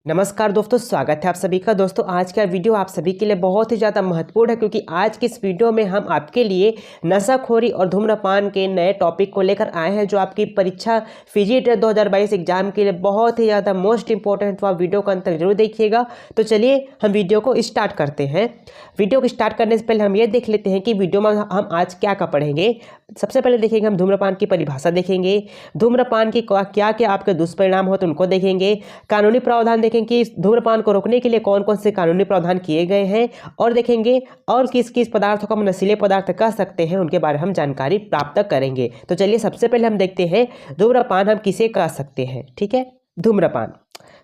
नमस्कार दोस्तों, स्वागत है आप सभी का। दोस्तों आज का वीडियो आप सभी के लिए बहुत ही ज़्यादा महत्वपूर्ण है क्योंकि आज की इस वीडियो में हम आपके लिए नशाखोरी और धूम्रपान के नए टॉपिक को लेकर आए हैं जो आपकी परीक्षा फिजिट 2022 एग्जाम के लिए बहुत ही ज़्यादा मोस्ट इंपॉर्टेंट। तो आप वीडियो का अंत तक जरूर देखिएगा। तो चलिए हम वीडियो को स्टार्ट करते हैं। वीडियो को स्टार्ट करने से पहले हम ये देख लेते हैं कि वीडियो में हम आज क्या क्या पढ़ेंगे। सबसे पहले देखेंगे हम धूम्रपान की परिभाषा देखेंगे, धूम्रपान की क्या क्या आपके दुष्परिणाम होते हैं उनको देखेंगे, कानूनी प्रावधान देखेंगे कि धूम्रपान को रोकने के लिए कौन कौन से कानूनी प्रावधान किए गए हैं, और देखेंगे और किस किस पदार्थों को हम नशीले पदार्थ कह सकते हैं उनके बारे में हम जानकारी प्राप्त करेंगे। तो चलिए सबसे पहले हम देखते हैं धूम्रपान हम किसे कह सकते हैं। ठीक है, धूम्रपान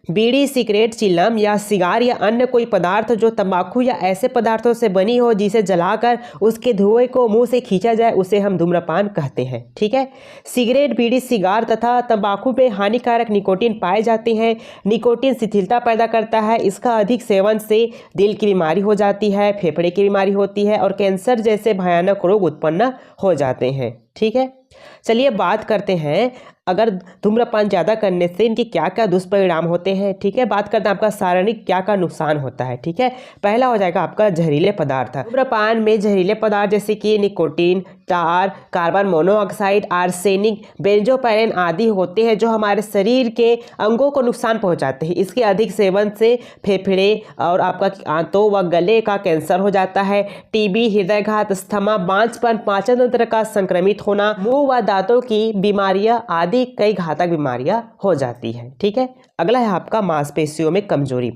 बीड़ी, सिगरेट, चिलम या सिगार या अन्य कोई पदार्थ जो तंबाकू या ऐसे पदार्थों से बनी हो जिसे जलाकर उसके धुएं को मुंह से खींचा जाए उसे हम धूम्रपान कहते हैं। ठीक है, सिगरेट, बीड़ी, सिगार तथा तंबाकू में हानिकारक निकोटीन पाए जाते हैं। निकोटीन शिथिलता पैदा करता है। इसका अधिक सेवन से दिल की बीमारी हो जाती है, फेफड़े की बीमारी होती है और कैंसर जैसे भयानक रोग उत्पन्न हो जाते हैं। ठीक है, चलिए बात करते हैं अगर धूम्रपान ज़्यादा करने से इनके क्या क्या दुष्परिणाम होते हैं। ठीक है, बात करते हैं आपका शारीरिक क्या क्या नुकसान होता है। ठीक है, पहला हो जाएगा आपका जहरीले पदार्थ। धूम्रपान में जहरीले पदार्थ जैसे कि निकोटीन, टार, कार्बन मोनोऑक्साइड, आर्सेनिक, बेंजोपेरेन आदि होते हैं जो हमारे शरीर के अंगों को नुकसान पहुंचाते हैं। इसके अधिक सेवन से फेफड़े और आपका आंतों व गले का कैंसर हो जाता है। टीबी, हृदयघात, अस्थमा, बांझपन, पाचन तंत्र का संक्रमित होना, मुंह व दांतों की बीमारियां आदि कई घातक बीमारियां हो जाती हैं। ठीक है, अगला है आपका मांसपेशियों में कमजोरी।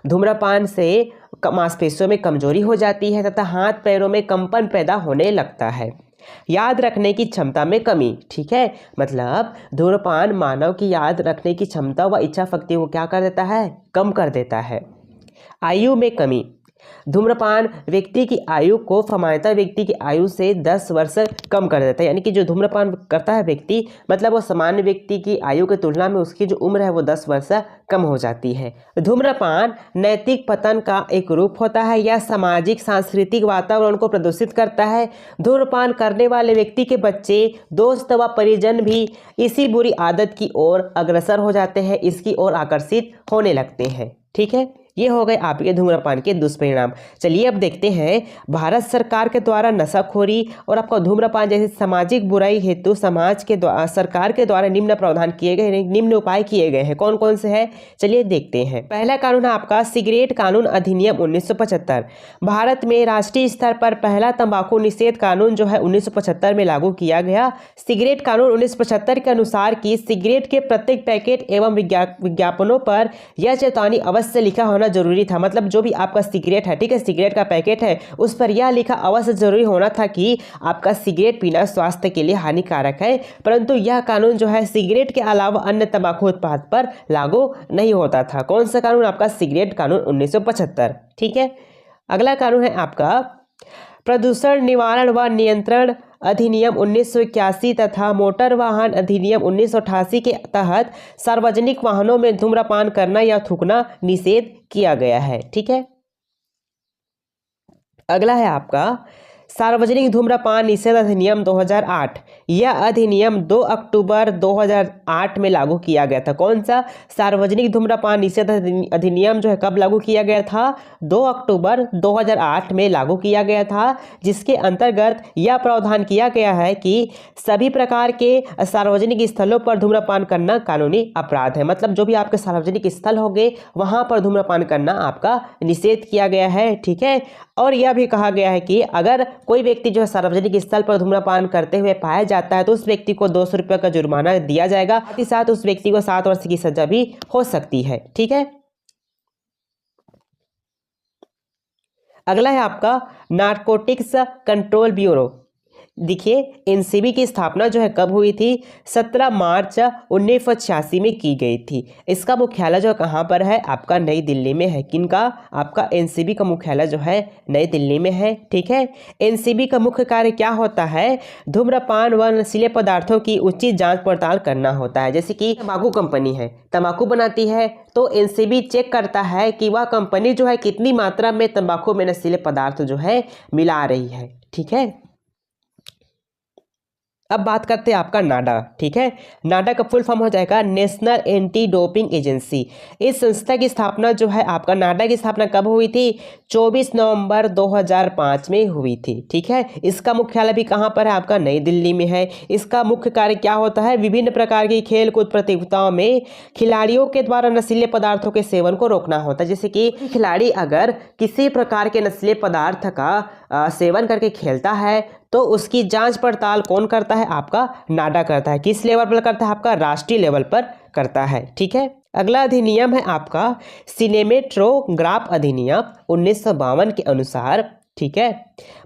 धूम्रपान से मांसपेशियों में कमजोरी हो जाती है तथा हाथ पैरों में कंपन पैदा होने लगता है। याद रखने की क्षमता में कमी। ठीक है, मतलब धूम्रपान मानव की याद रखने की क्षमता व इच्छा शक्ति को क्या कर देता है, कम कर देता है। आयु में कमी। धूम्रपान व्यक्ति की आयु को सामान्यतः व्यक्ति की आयु से 10 वर्ष कम कर देता है। यानी कि जो धूम्रपान करता है व्यक्ति, मतलब वो सामान्य व्यक्ति की आयु की तुलना में उसकी जो उम्र है वो 10 वर्ष कम हो जाती है। धूम्रपान नैतिक पतन का एक रूप होता है। यह सामाजिक सांस्कृतिक वातावरण को प्रदूषित करता है। धूम्रपान करने वाले व्यक्ति के बच्चे, दोस्त व परिजन भी इसी बुरी आदत की ओर अग्रसर हो जाते हैं, इसकी ओर आकर्षित होने लगते हैं। ठीक है, ये हो गए आपके धूम्रपान के दुष्परिणाम। चलिए अब देखते हैं भारत सरकार के द्वारा नशाखोरी और आपका धूम्रपान जैसे सामाजिक बुराई हेतु समाज के द्वारा सरकार के द्वारा निम्न प्रावधान किए गए, निम्न उपाय किए गए हैं। कौन कौन से हैं, चलिए देखते हैं। पहला कानून है आपका सिगरेट कानून अधिनियम 1975। भारत में राष्ट्रीय स्तर पर पहला तंबाकू निषेध कानून जो है 1975 में लागू किया गया। सिगरेट कानून 1975 के अनुसार कि सिगरेट के प्रत्येक पैकेट एवं विज्ञापनों पर यह चेतावनी अवश्य लिखा होना जरूरी था। मतलब जो भी आपका सिगरेट है, ठीक है, सिगरेट का पैकेट है, उस पर यह लिखा अवश्य जरूरी होना था कि आपका सिगरेट पीना स्वास्थ्य के लिए हानिकारक है। परंतु यह कानून जो है सिगरेट के अलावा अन्य तंबाकू उत्पाद पर लागू नहीं होता था। कौन सा कानून, आपका सिगरेट कानून 1975। ठीक है, अगला कानून है आपका प्रदूषण निवारण व नियंत्रण अधिनियम 1981 तथा मोटर वाहन अधिनियम 1988 के तहत सार्वजनिक वाहनों में धूम्रपान करना या थूकना निषेध किया गया है। ठीक है, अगला है आपका सार्वजनिक धूम्रपान निषेध अधिनियम 2008। यह अधिनियम 2 अक्टूबर 2008 में लागू किया गया था। कौन सा, सार्वजनिक धूम्रपान निषेध अधिनियम जो है कब लागू किया गया था, 2 अक्टूबर 2008 में लागू किया गया था, जिसके अंतर्गत यह प्रावधान किया गया है कि सभी प्रकार के सार्वजनिक स्थलों पर धूम्रपान करना कानूनी अपराध है। मतलब जो भी आपके सार्वजनिक स्थल होंगे वहां पर धूम्रपान करना आपका निषेध किया गया है। ठीक है, और यह भी कहा गया है कि अगर कोई व्यक्ति जो है सार्वजनिक स्थल पर धूम्रपान करते हुए पाया जाता है तो उस व्यक्ति को 200 रुपये का जुर्माना दिया जाएगा, साथ ही साथ उस व्यक्ति को 7 वर्ष की सजा भी हो सकती है। ठीक है, अगला है आपका नारकोटिक्स कंट्रोल ब्यूरो। देखिए एनसीबी की स्थापना जो है कब हुई थी, 17 मार्च 1986 में की गई थी। इसका मुख्यालय जो कहाँ पर है, आपका नई दिल्ली में है। किनका, आपका एनसीबी का मुख्यालय जो है नई दिल्ली में है। ठीक है, एनसीबी का मुख्य कार्य क्या होता है, धूम्रपान व नशीले पदार्थों की उचित जांच पड़ताल करना होता है। जैसे कि तंबाकू कंपनी है, तंबाकू बनाती है तो एनसीबी चेक करता है कि वह कंपनी जो है कितनी मात्रा में तंबाकू में नशीले पदार्थ जो है मिला रही है। ठीक है, अब बात करते हैं आपका नाडा। ठीक है, नाडा का फुल फॉर्म हो जाएगा नेशनल एंटी डोपिंग एजेंसी। इस संस्था की स्थापना जो है आपका, नाडा की स्थापना कब हुई थी? 24 नवंबर 2005 में हुई थी। ठीक है, इसका मुख्यालय भी कहाँ पर है आपका? नई दिल्ली में है। इसका मुख्य कार्य क्या होता है? विभिन्न प्रकार की खेल कूद प्रतियोगिताओं में खिलाड़ियों के द्वारा नशीले पदार्थों के सेवन को रोकना होता है। जैसे कि खिलाड़ी अगर किसी प्रकार के नशीले पदार्थ का सेवन करके खेलता है तो उसकी जांच पड़ताल कौन करता है? आपका नाडा करता है। किस लेवल पर करता है? आपका राष्ट्रीय लेवल पर करता है। ठीक है, अगला अधिनियम है आपका सिनेमेट्रोग्राफ अधिनियम 1952 के अनुसार। ठीक है,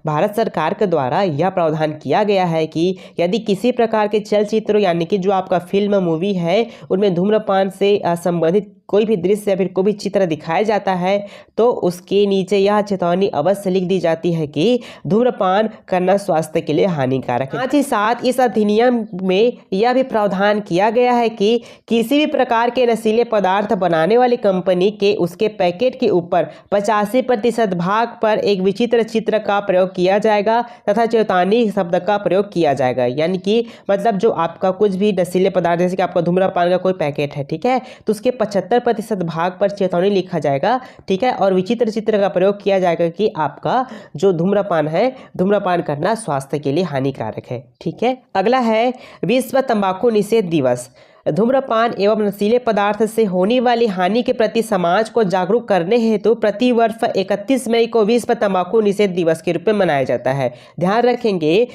भारत सरकार के द्वारा यह प्रावधान किया गया है कि यदि किसी प्रकार के चलचित्र यानी कि जो आपका फिल्म मूवी है उनमें धूम्रपान से संबंधित कोई भी दृश्य या फिर कोई भी चित्र दिखाया जाता है तो उसके नीचे यह चेतावनी अवश्य लिख दी जाती है कि धूम्रपान करना स्वास्थ्य के लिए हानिकारक है। साथ ही साथ इस अधिनियम में यह भी प्रावधान किया गया है कि किसी भी प्रकार के नशीले पदार्थ बनाने वाली कंपनी के उसके पैकेट के ऊपर 85% भाग पर एक विचित्र चित्र का प्रयोग किया जाएगा तथा चेतावनी शब्द का प्रयोग किया जाएगा। यानी कि मतलब जो आपका कुछ भी नशीले पदार्थ जैसे कि आपका धूम्रपान का कोई पैकेट है, ठीक है, तो उसके 75% भाग पर चेतावनी लिखा जाएगा। ठीक है, और विचित्र चित्र का प्रयोग किया जाएगा कि आपका जो धूम्रपान है, धूम्रपान करना स्वास्थ्य के लिए हानिकारक है। ठीक है, अगला है विश्व तंबाकू निषेध दिवस। धूम्रपान एवं नशीले पदार्थ से होने वाली हानि के प्रति समाज को जागरूक करने हेतु प्रति वर्ष 31 मई को विश्व तंबाकू निषेध दिवस के रूप में मनाया जाता है। ध्यान रखेंगे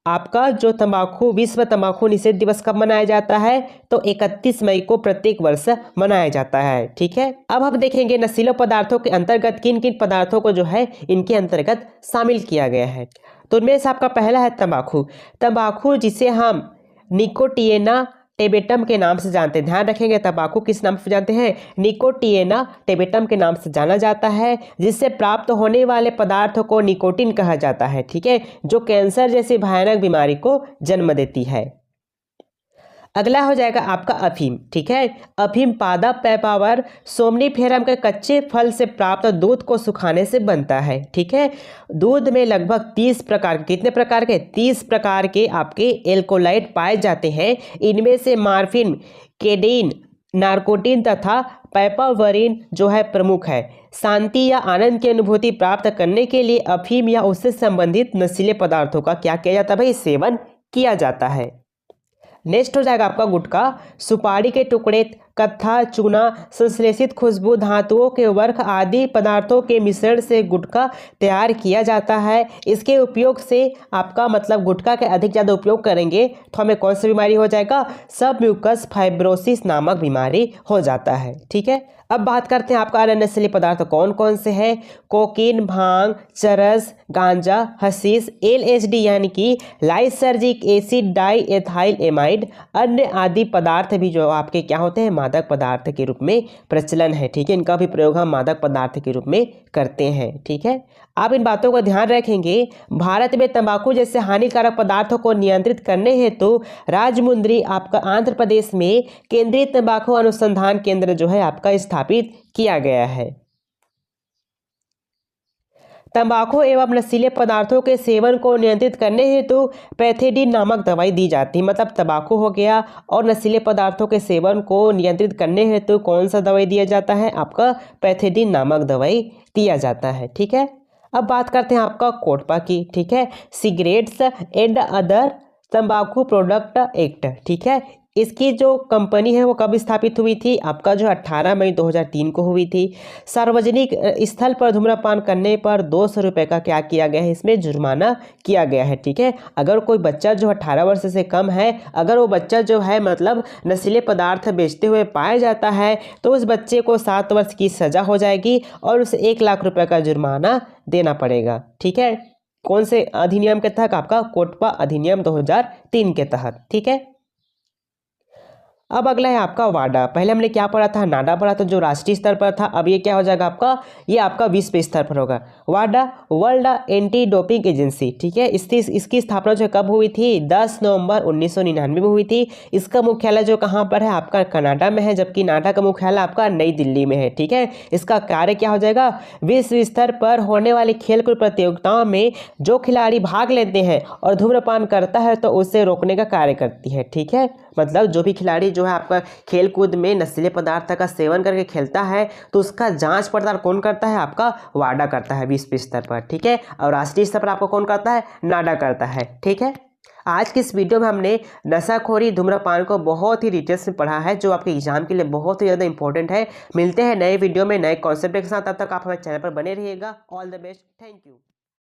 आपका जो तंबाकू विश्व तंबाकू निषेध दिवस कब मनाया जाता है? तो 31 मई को प्रत्येक वर्ष मनाया जाता है। ठीक है, अब हम देखेंगे नशीले पदार्थों के अंतर्गत किन किन पदार्थों को जो है इनके अंतर्गत शामिल किया गया है। तो उनमें से आपका पहला है तंबाकू। तंबाकू जिसे हम निकोटिएना टेबेटम के नाम से जानते हैं। ध्यान रखेंगे तंबाकू किस नाम से जानते हैं? निकोटिएना टेबेटम के नाम से जाना जाता है, जिससे प्राप्त होने वाले पदार्थ को निकोटिन कहा जाता है। ठीक है, जो कैंसर जैसी भयानक बीमारी को जन्म देती है। अगला हो जाएगा आपका अफीम। ठीक है, अफीम पादा पैपावर सोमनीफेरम के कच्चे फल से प्राप्त दूध को सुखाने से बनता है। ठीक है, दूध में लगभग 30 प्रकार के, कितने प्रकार के? 30 प्रकार के आपके एल्कोलाइड पाए जाते हैं। इनमें से मार्फिन, केडीन, नार्कोटिन तथा पैपावरिन जो है प्रमुख है। शांति या आनंद की अनुभूति प्राप्त करने के लिए अफीम या उससे संबंधित नशीले पदार्थों का क्या किया जाता है भाई? सेवन किया जाता है। नेक्स्ट हो जाएगा आपका गुटखा। सुपारी के टुकड़े, कत्था, चूना, संश्लेषित खुशबू धातुओं के वर्क आदि पदार्थों के मिश्रण से गुटखा तैयार किया जाता है। इसके उपयोग से आपका मतलब गुटखा के अधिक ज़्यादा उपयोग करेंगे तो हमें कौन सी बीमारी हो जाएगा? सब म्यूकस फाइब्रोसिस नामक बीमारी हो जाता है। ठीक है, अब बात करते हैं आपका अन्य नशीले पदार्थ कौन कौन से हैं। कोकीन, भांग, चरस, गांजा, हशीश, LSD यानी कि lysergic acid diethylamide, अन्य आदि पदार्थ भी जो आपके क्या होते हैं? मादक पदार्थ के रूप में प्रचलन है। ठीक है, इनका भी प्रयोग हम मादक पदार्थ के रूप में करते हैं। ठीक है, आप इन बातों का ध्यान रखेंगे। भारत में तंबाकू जैसे हानिकारक पदार्थों को नियंत्रित करने हेतु राजमुंद्री आपका आंध्र प्रदेश में केंद्रीय तंबाकू अनुसंधान केंद्र जो है आपका स्थापित किया गया है। तंबाकू एवं नशीले पदार्थों के सेवन को नियंत्रित करने हेतु पैथेडीन नामक दवाई दी जाती है। मतलब तंबाकू हो गया और नशीले पदार्थों के सेवन को नियंत्रित करने हेतु कौन सा दवाई दिया जाता है? आपका पैथेडीन नामक दवाई दिया जाता है। ठीक है, अब बात करते हैं आपका कोटपा की। ठीक है, सिगरेट्स एंड अदर तंबाकू प्रोडक्ट एक्ट। ठीक है, इसकी जो कंपनी है वो कब स्थापित हुई थी? आपका जो 18 मई 2003 को हुई थी। सार्वजनिक स्थल पर धूम्रपान करने पर 200 रुपये का क्या किया गया है? इसमें जुर्माना किया गया है। ठीक है, अगर कोई बच्चा जो 18 वर्ष से कम है, अगर वो बच्चा जो है मतलब नशीले पदार्थ बेचते हुए पाया जाता है तो उस बच्चे को 7 वर्ष की सज़ा हो जाएगी और उसे 1 लाख रुपये का जुर्माना देना पड़ेगा। ठीक है, कौन से अधिनियम के तहत? आपका कोटपा अधिनियम 2003 के तहत। ठीक है, अब अगला है आपका वाडा। पहले हमने क्या पढ़ा था, नाडा पढ़ा था जो राष्ट्रीय स्तर पर था। अब ये क्या हो जाएगा आपका, ये आपका विश्व स्तर पर होगा। वाडा वर्ल्ड एंटी डोपिंग एजेंसी, ठीक है। इसकी स्थापना जो कब हुई थी, 10 नवंबर 1999 में हुई थी। इसका मुख्यालय जो कहाँ पर है आपका, कनाडा में है, जबकि नाडा का मुख्यालय आपका नई दिल्ली में है, ठीक है। इसका कार्य क्या हो जाएगा, विश्व स्तर पर होने वाली खेलकूद प्रतियोगिताओं में जो खिलाड़ी भाग लेते हैं और धूम्रपान करता है तो उसे रोकने का कार्य करती है, ठीक है। मतलब जो भी खिलाड़ी जो है आपका खेल कूद में नशीले पदार्थ का सेवन करके खेलता है तो उसका जांच पड़ताल कौन करता है, आपका वाडा करता है विश्व स्तर पर, ठीक है। और राष्ट्रीय स्तर पर आपको कौन करता है, नाडा करता है, ठीक है। आज की इस वीडियो में हमने नशाखोरी धूम्रपान को बहुत ही डिटेल्स में पढ़ा है, जो आपके एग्जाम के लिए बहुत ही ज़्यादा इंपॉर्टेंट है। मिलते हैं नए वीडियो में नए कॉन्सेप्ट के साथ, तब तक आप हमारे चैनल पर बने रहिएगा। All the best, thank you.